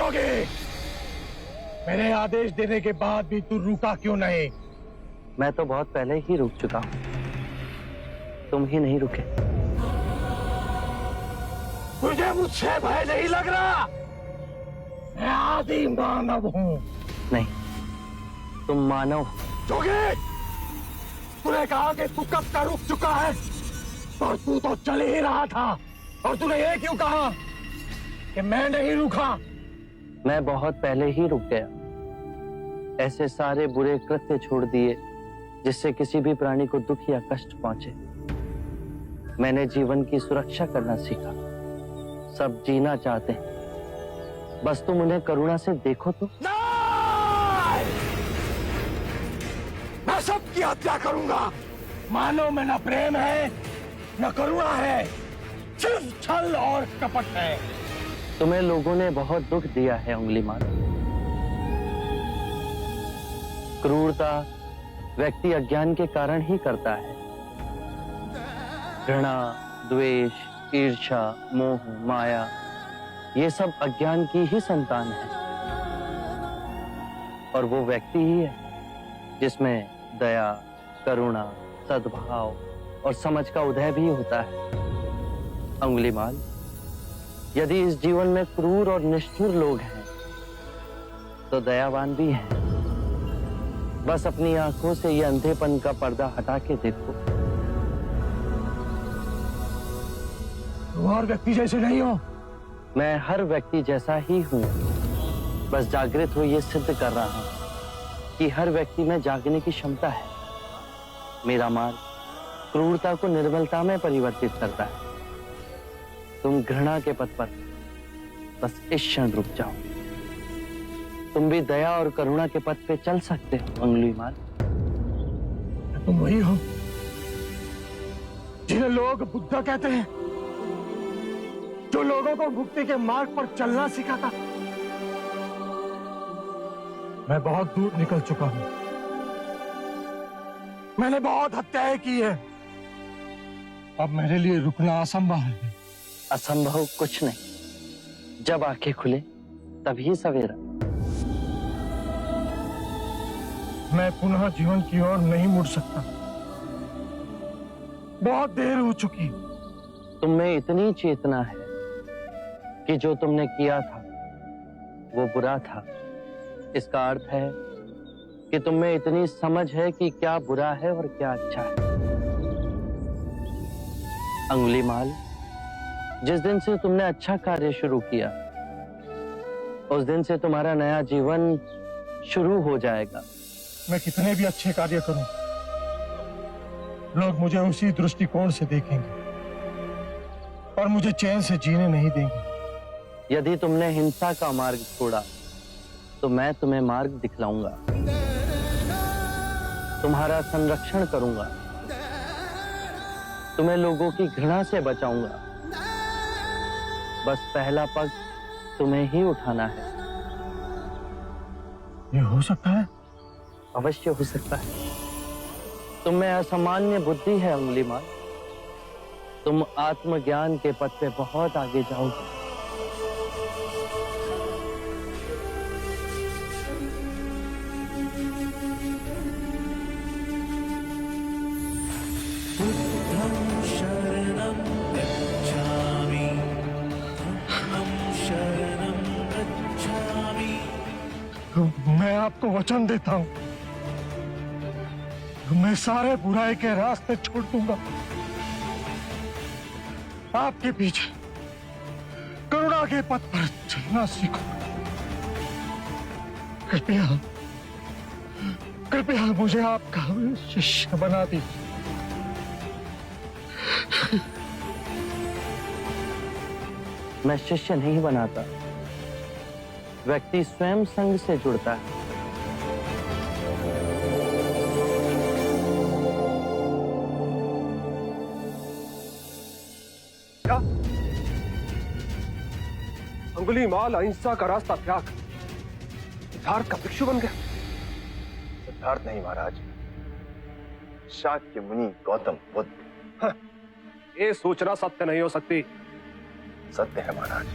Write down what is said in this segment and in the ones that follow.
जोगी, मेरे आदेश देने के बाद भी तू रुका क्यों नहीं? मैं तो बहुत पहले ही रुक चुका हूं, तुम ही नहीं रुके। तुझे मुझसे भय नहीं लग रहा? मैं आदि मानव हूं। नहीं, तुम मानव हो। जोगी, तूने कहा कि तू कब का रुक चुका है, और तू तो चल ही रहा था, और तूने ये क्यों कहा कि मैं नहीं रुका? मैं बहुत पहले ही रुक गया। ऐसे सारे बुरे कृत्य छोड़ दिए जिससे किसी भी प्राणी को दुख या कष्ट पहुंचे। मैंने जीवन की सुरक्षा करना सीखा। सब जीना चाहते हैं, बस तुम उन्हें करुणा से देखो तो। नहीं! मैं सबकी हत्या करूंगा। मानव में न प्रेम है न करुणा है, सिर्फ छल और कपट है। तुम्हें लोगों ने बहुत दुख दिया है अंगुलीमाल। क्रूरता व्यक्ति अज्ञान के कारण ही करता है। घृणा, द्वेष, ईर्ष्या, मोह, माया, ये सब अज्ञान की ही संतान है। और वो व्यक्ति ही है जिसमें दया, करुणा, सद्भाव और समझ का उदय भी होता है। अंगुलीमाल, यदि इस जीवन में क्रूर और निष्ठुर लोग हैं तो दयावान भी हैं। बस अपनी आंखों से ये अंधेपन का पर्दा हटा के देखो। तुम और व्यक्ति जैसे नहीं हो। मैं हर व्यक्ति जैसा ही हूं, बस जागृत हो ये सिद्ध कर रहा हूं कि हर व्यक्ति में जागने की क्षमता है। मेरा मार्ग क्रूरता को निर्मलता में परिवर्तित करता है। तुम घृणा के पथ पर बस इस क्षण रुक जाओ। तुम भी दया और करुणा के पथ पे चल सकते हो अंगुलीमाल। तुम वही हो जिन्हें लोग बुद्धा कहते हैं, जो लोगों को मुक्ति के मार्ग पर चलना सिखाता। मैं बहुत दूर निकल चुका हूं। मैंने बहुत हत्याएं की है। अब मेरे लिए रुकना असंभव है। असंभव कुछ नहीं। जब आंखें खुले तभी सवेरा। मैं पुनः जीवन की ओर नहीं मुड़ सकता। बहुत देर हो चुकी। तुम में इतनी चेतना है कि जो तुमने किया था वो बुरा था। इसका अर्थ है कि तुम में इतनी समझ है कि क्या बुरा है और क्या अच्छा है। अंगुलीमाल, जिस दिन से तुमने अच्छा कार्य शुरू किया उस दिन से तुम्हारा नया जीवन शुरू हो जाएगा। मैं कितने भी अच्छे कार्य करूं, लोग मुझे उसी दृष्टिकोण से देखेंगे और मुझे चैन से जीने नहीं देंगे। यदि तुमने हिंसा का मार्ग छोड़ा तो मैं तुम्हें मार्ग दिखलाऊंगा। तुम्हारा संरक्षण करूंगा। तुम्हें लोगों की घृणा से बचाऊंगा। बस पहला पग तुम्हें ही उठाना है। ये हो सकता है? अवश्य हो सकता है। तुम में असामान्य बुद्धि है अंगुलीमाल। तुम आत्मज्ञान के पथ पे बहुत आगे जाओगे। मैं आपको वचन देता हूं, मैं सारे बुराई के रास्ते छोड़ दूंगा। आपके पीछे करुणा के पथ पर चलना सीखो। कृपया कृपया मुझे आपका शिष्य बना दीजिए। मैं शिष्य नहीं बनाता, व्यक्ति स्वयं संग से जुड़ता है। क्या अंगुलीमाल अहिंसा का रास्ता त्याग सिद्धार्थ का भिक्षु बन गया? सिद्धार्थ नहीं महाराज, शाक्य मुनि गौतम बुद्ध। हाँ, ये सूचना सत्य नहीं हो सकती। सत्य है महाराज।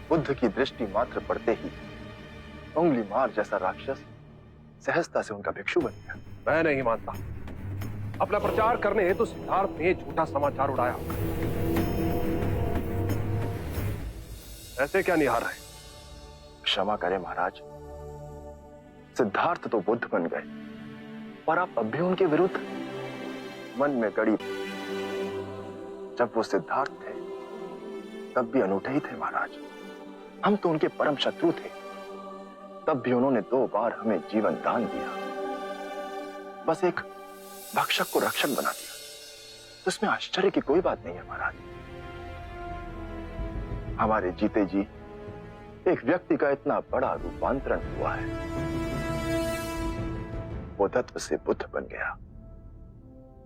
बुद्ध की दृष्टि मात्र पड़ते ही उंगली मार जैसा राक्षस सहजता से उनका भिक्षु बन गया। मैं नहीं मानता। अपना प्रचार करने हेतु सिद्धार्थ ने झूठा समाचार उड़ाया। ऐसे क्या निहार है? क्षमा करें महाराज, सिद्धार्थ तो बुद्ध बन गए, पर आप अब भी उनके विरुद्ध मन में गड़ी। जब वो सिद्धार्थ थे तब भी अनूठे ही थे महाराज। हम तो उनके परम शत्रु थे, तब भी उन्होंने 2 बार हमें जीवन दान दिया। बस एक भक्षक को रक्षक बना दिया, तो इसमें आश्चर्य की कोई बात नहीं है महाराज। हमारे जीते जी एक व्यक्ति का इतना बड़ा रूपांतरण हुआ है, वो तत्व से बुद्ध बन गया।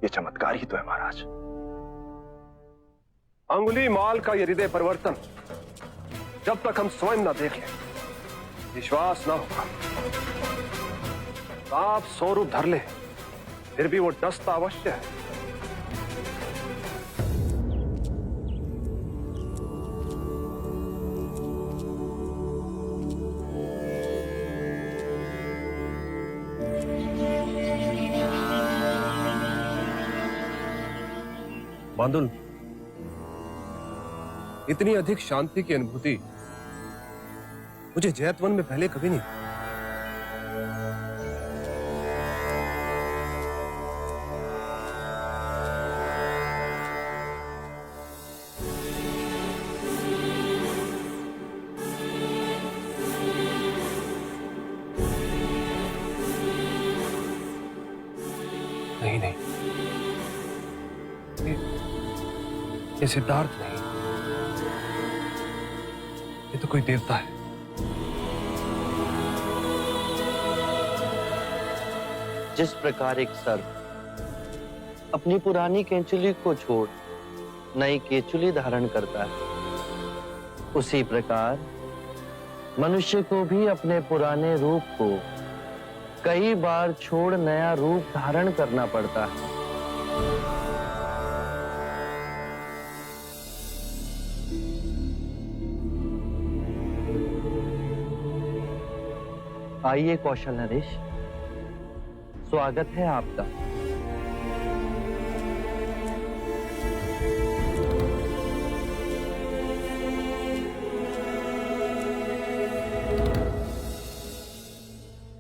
ये चमत्कार ही तो है महाराज। अंगुलीमाल का ये हृदय परिवर्तन जब तक हम स्वयं न देख लें, विश्वास न होगा। सांप 100 रूप धर ले, फिर भी वो डसता अवश्य है। बांदुल, इतनी अधिक शांति की अनुभूति मुझे जैतवन में पहले कभी नहीं। नहीं नहीं, ये सिद्धार्थ नहीं, ये तो कोई देवता है। जिस प्रकार एक सर्प अपनी पुरानी केंचुली को छोड़ नई केंचुली धारण करता है, उसी प्रकार मनुष्य को भी अपने पुराने रूप को कई बार छोड़ नया रूप धारण करना पड़ता है। आइए कौशल नरेश, स्वागत है आपका।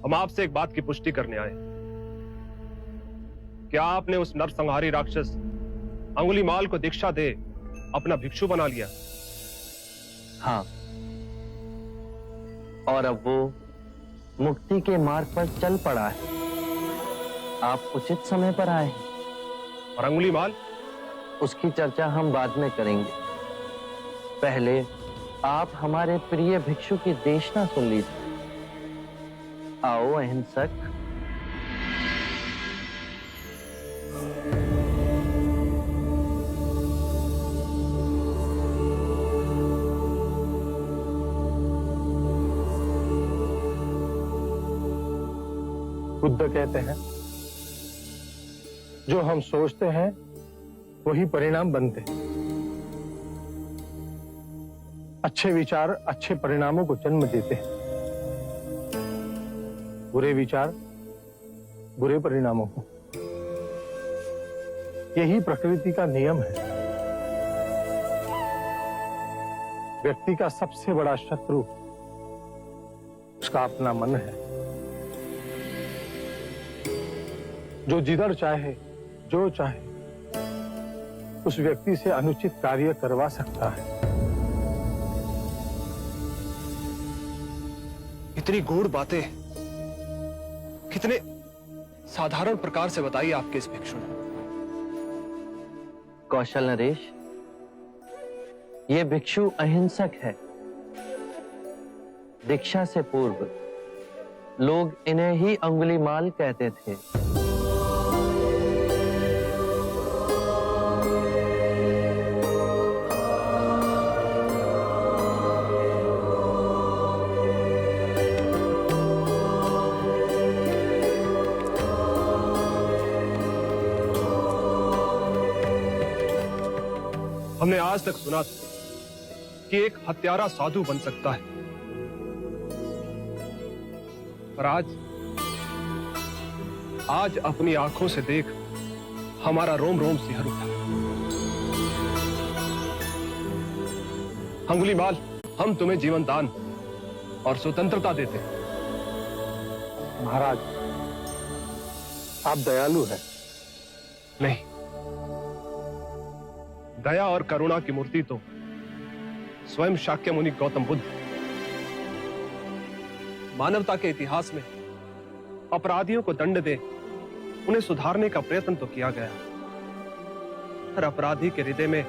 हम आपसे एक बात की पुष्टि करने आए। क्या आपने उस नरसंहारी राक्षस अंगुलीमाल को दीक्षा दे अपना भिक्षु बना लिया? हाँ, और अब वो मुक्ति के मार्ग पर चल पड़ा है। आप उचित समय पर आए हैं। और अंगुलीमाल? उसकी चर्चा हम बाद में करेंगे। पहले आप हमारे प्रिय भिक्षु की देशना सुन लीजिए। आओ अहिंसक। बुद्ध कहते हैं, जो हम सोचते हैं वही परिणाम बनते हैं। अच्छे विचार अच्छे परिणामों को जन्म देते हैं, बुरे विचार बुरे परिणामों को। यही प्रकृति का नियम है। व्यक्ति का सबसे बड़ा शत्रु उसका अपना मन है, जो जिधर चाहे जो चाहे उस व्यक्ति से अनुचित कार्य करवा सकता है। इतनी गूढ़ बातें कितने साधारण प्रकार से बताई आपके इस भिक्षु ने। कौशल नरेश, ये भिक्षु अहिंसक है। दीक्षा से पूर्व लोग इन्हें ही अंगुलीमाल कहते थे। हमने आज तक सुना था कि एक हत्यारा साधु बन सकता है, पर आज अपनी आंखों से देख हमारा रोम रोम सिहर उठा। अंगुलीमाल, हम तुम्हें जीवन दान और स्वतंत्रता देते हैं। महाराज, आप दयालु हैं। नहीं, दया और करुणा की मूर्ति तो स्वयं शाक्य मुनि गौतम बुद्ध। मानवता के इतिहास में अपराधियों को दंड दे उन्हें सुधारने का प्रयत्न तो किया गया, पर अपराधी के हृदय में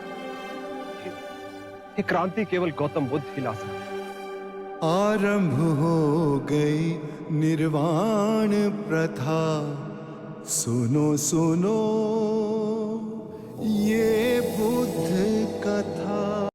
ये क्रांति केवल गौतम बुद्ध ही ला सकते। आरंभ हो गई निर्वाण प्रथा, सुनो सुनो ये बुद्ध